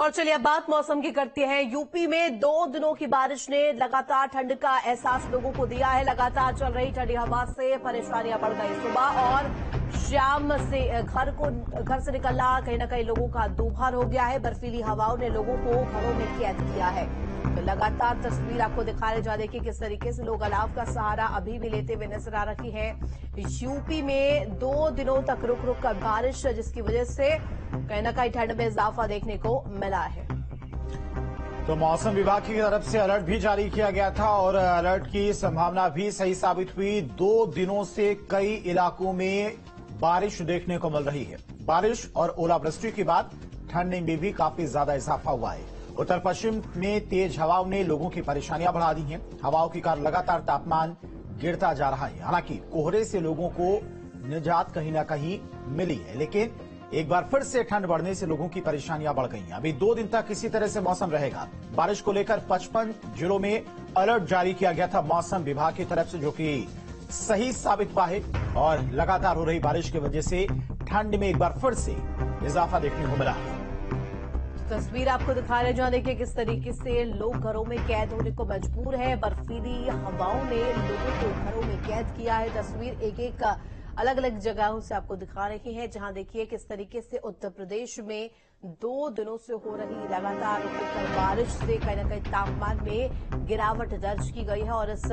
और चलिए अब बात मौसम की करते हैं। यूपी में 2 दिनों की बारिश ने लगातार ठंड का एहसास लोगों को दिया है। लगातार चल रही ठंडी हवा से परेशानियां बढ़ गई। सुबह और शाम से घर से निकलना कहीं न कहीं लोगों का दूभर हो गया है। बर्फीली हवाओं ने लोगों को घरों में कैद किया है। तो लगातार तस्वीर आपको दिखाने जा रही है कि किस तरीके से लोग अलाव का सहारा अभी भी लेते हुए नजर आ रही है। यूपी में 2 दिनों तक रुक रुक कर बारिश, जिसकी वजह से कहीं न कहीं ठंड में इजाफा देखने को मिला है। तो मौसम विभाग की तरफ से अलर्ट भी जारी किया गया था और अलर्ट की संभावना भी सही साबित हुई। 2 दिनों से कई इलाकों में बारिश देखने को मिल रही है। बारिश और ओलावृष्टि के बाद ठंड में भी काफी ज्यादा इजाफा हुआ है। उत्तर पश्चिम में तेज हवाओं ने लोगों की परेशानियां बढ़ा दी हैं। हवाओं के कारण लगातार तापमान गिरता जा रहा है। हालांकि कोहरे से लोगों को निजात कहीं ना कहीं मिली है, लेकिन एक बार फिर से ठंड बढ़ने से लोगों की परेशानियां बढ़ गई हैं। अभी 2 दिन तक इसी तरह से मौसम रहेगा। बारिश को लेकर 55 जिलों में अलर्ट जारी किया गया था मौसम विभाग की तरफ से, जो कि सही साबित हुआ है। और लगातार हो रही बारिश की वजह से ठंड में एक बार फिर से इजाफा देखने को मिला है। तस्वीर आपको दिखा रहे जहां देखिए किस तरीके से लोग घरों में कैद होने को मजबूर है। बर्फीली हवाओं ने लोगों को घरों में कैद किया है। तस्वीर एक अलग अलग जगहों से आपको दिखा रही है, जहां देखिए किस तरीके से उत्तर प्रदेश में 2 दिनों से हो रही लगातार बारिश से कहीं न कहीं तापमान में गिरावट दर्ज की गई है। और इस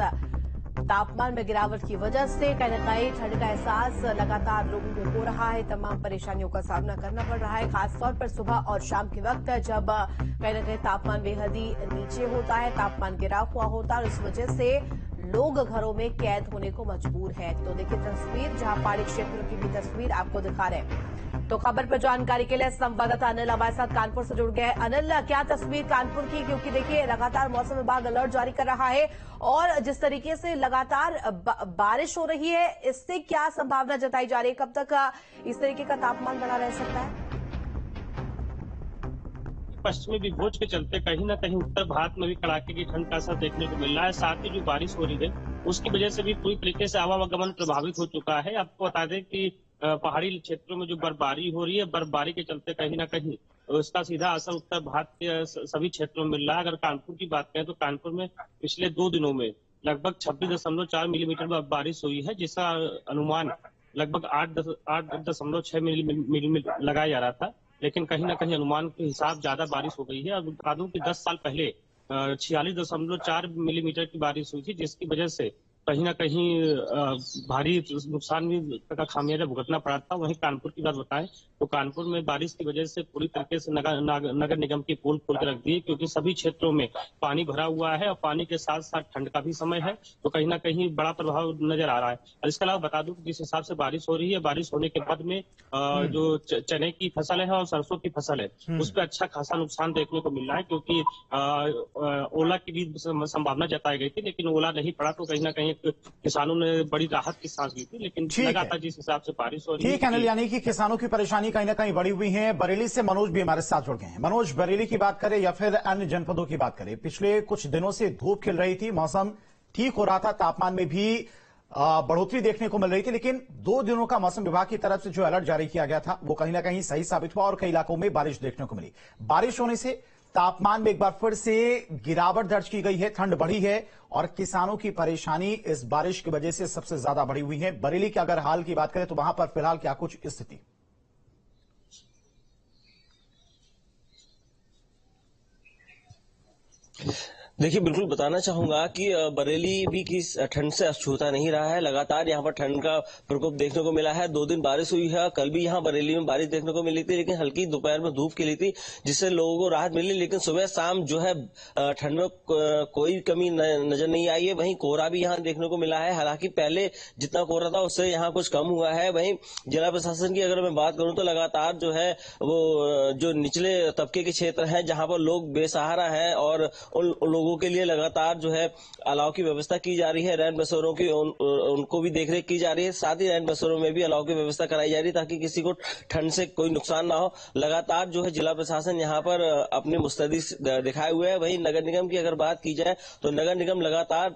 तापमान में गिरावट की वजह से कहीं न कहीं ठंड का एहसास लगातार लोगों को हो रहा है। तमाम परेशानियों का सामना करना पड़ रहा है, खासतौर पर सुबह और शाम के वक्त, जब कहीं न कहीं तापमान बेहद ही नीचे होता है, तापमान गिरा हुआ होता है और इस वजह से लोग घरों में कैद होने को मजबूर है। तो देखिए तस्वीर, जहां पहाड़ी क्षेत्रों की भी तस्वीर आपको दिखा रहे हैं। तो खबर पर जानकारी के लिए संवाददाता अनिल हमारे साथ कानपुर से जुड़ गए हैं। अनिल, क्या तस्वीर कानपुर की, क्योंकि देखिए लगातार मौसम विभाग अलर्ट जारी कर रहा है और जिस तरीके से लगातार बारिश हो रही है, इससे क्या संभावना जताई जा रही है? कब तक इस तरीके का तापमान बना रह सकता है? पश्चिमी विभोज के चलते कहीं न कहीं उत्तर भारत में भी कड़ाके की ठंड का असर देखने को मिल रहा है। साथ ही जो बारिश हो रही है उसकी वजह से भी पूरी तरीके से आवागमन प्रभावित हो चुका है। आपको बता दें कि पहाड़ी क्षेत्रों में जो बर्फबारी हो रही है, बर्फबारी के चलते कहीं न कहीं उसका सीधा असर उत्तर भारत के सभी क्षेत्रों में मिल रहा है। अगर कानपुर की बात करें तो कानपुर में पिछले 2 दिनों में लगभग 26.4 मिलीमीटर बारिश हुई है, जिसका अनुमान लगभग 8.6 मिलीमीटर लगाया जा रहा था। लेकिन कहीं ना कहीं अनुमान के हिसाब ज्यादा बारिश हो गई है। अब बता दूं कि 10 साल पहले 46.4 मिलीमीटर की बारिश हुई थी, जिसकी वजह से कहीं ना कहीं भारी नुकसान भी का खामियाजा भुगतना पड़ा था। वहीं कानपुर की बात बताएं तो कानपुर में बारिश की वजह से पूरी तरीके से नगर निगम की पोल खोल के रख दी, क्योंकि सभी क्षेत्रों में पानी भरा हुआ है और पानी के साथ साथ ठंड का भी समय है, तो कहीं ना कहीं बड़ा प्रभाव नजर आ रहा है। और इसके अलावा बता दूं कि जिस हिसाब से बारिश हो रही है, बारिश होने के बाद में जो चने की फसल है और सरसों की फसल है, उस पर अच्छा खासा नुकसान देखने को मिल रहा है, क्योंकि ओला की भी संभावना जताई गई थी, लेकिन ओला नहीं पड़ा, तो कहीं ना कहीं किसानों ने बड़ी राहत की सांस ली थी। लेकिन लगातार जिस हिसाब से बारिश हो रही है, ठीक है अनिल, यानी कि किसानों की परेशानी कहीं ना कहीं बढ़ी हुई है। बरेली से मनोज भी हमारे साथ जुड़ गए हैं। मनोज, बरेली की बात करें या फिर अन्य जनपदों की बात करें, पिछले कुछ दिनों से धूप खिल रही थी, मौसम ठीक हो रहा था, तापमान में भी बढ़ोतरी देखने को मिल रही थी, लेकिन 2 दिनों का मौसम विभाग की तरफ से जो अलर्ट जारी किया गया था वो कहीं ना कहीं सही साबित हुआ और कई इलाकों में बारिश देखने को मिली। बारिश होने से तापमान में एक बार फिर से गिरावट दर्ज की गई है, ठंड बढ़ी है और किसानों की परेशानी इस बारिश की वजह से सबसे ज्यादा बढ़ी हुई है। बरेली के अगर हाल की बात करें तो वहां पर फिलहाल क्या कुछ स्थिति? देखिए, बिल्कुल बताना चाहूंगा कि बरेली भी की ठंड से अछूता नहीं रहा है। लगातार यहाँ पर ठंड का प्रकोप देखने को मिला है। 2 दिन बारिश हुई है, कल भी यहाँ बरेली में बारिश देखने को मिली थी, लेकिन हल्की दोपहर में धूप खिली थी, जिससे लोगों को राहत मिली। लेकिन सुबह शाम जो है ठंड में कोई कमी नजर नहीं आई है। वहीं कोहरा भी यहाँ देखने को मिला है। हालांकि पहले जितना कोहरा था उससे यहाँ कुछ कम हुआ है। वहीं जिला प्रशासन की अगर मैं बात करूँ तो लगातार जो है वो जो निचले तबके के क्षेत्र है, जहाँ पर लोग बेसहारा है और उन लोगों लोगों के लिए लगातार जो है अलाव की व्यवस्था की जा रही है। रैन बसेरों की उनको भी देखरेख की जा रही है, साथ ही रैन बसेरों में भी अलाव की व्यवस्था कराई जा रही है ताकि किसी को ठंड से कोई नुकसान ना हो। लगातार जो है जिला प्रशासन यहाँ पर अपनी मुस्तैदी दिखाए हुए है। वहीं नगर निगम की अगर बात की जाए तो नगर निगम लगातार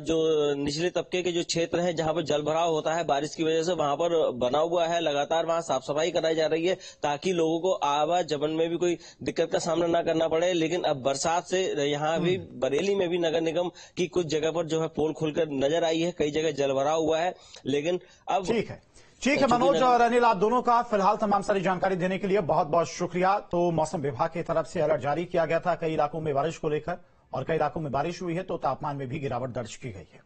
जो निचले तबके के जो क्षेत्र है जहाँ पर जल भराव होता है बारिश की वजह से, वहां पर बना हुआ है, लगातार वहां साफ सफाई कराई जा रही है ताकि लोगों को आवागमन में भी कोई दिक्कत का सामना ना करना पड़े। लेकिन अब बरसात से यहाँ भी बरेली में भी नगर निगम की कुछ जगह पर जो है पोल खुलकर नजर आई है, कई जगह जल भराव हुआ है। लेकिन अब ठीक है मनोज और अनिल, आप दोनों का फिलहाल तमाम सारी जानकारी देने के लिए बहुत बहुत शुक्रिया। तो मौसम विभाग की तरफ से अलर्ट जारी किया गया था कई इलाकों में बारिश को लेकर, और कई इलाकों में बारिश हुई है तो तापमान में भी गिरावट दर्ज की गई है।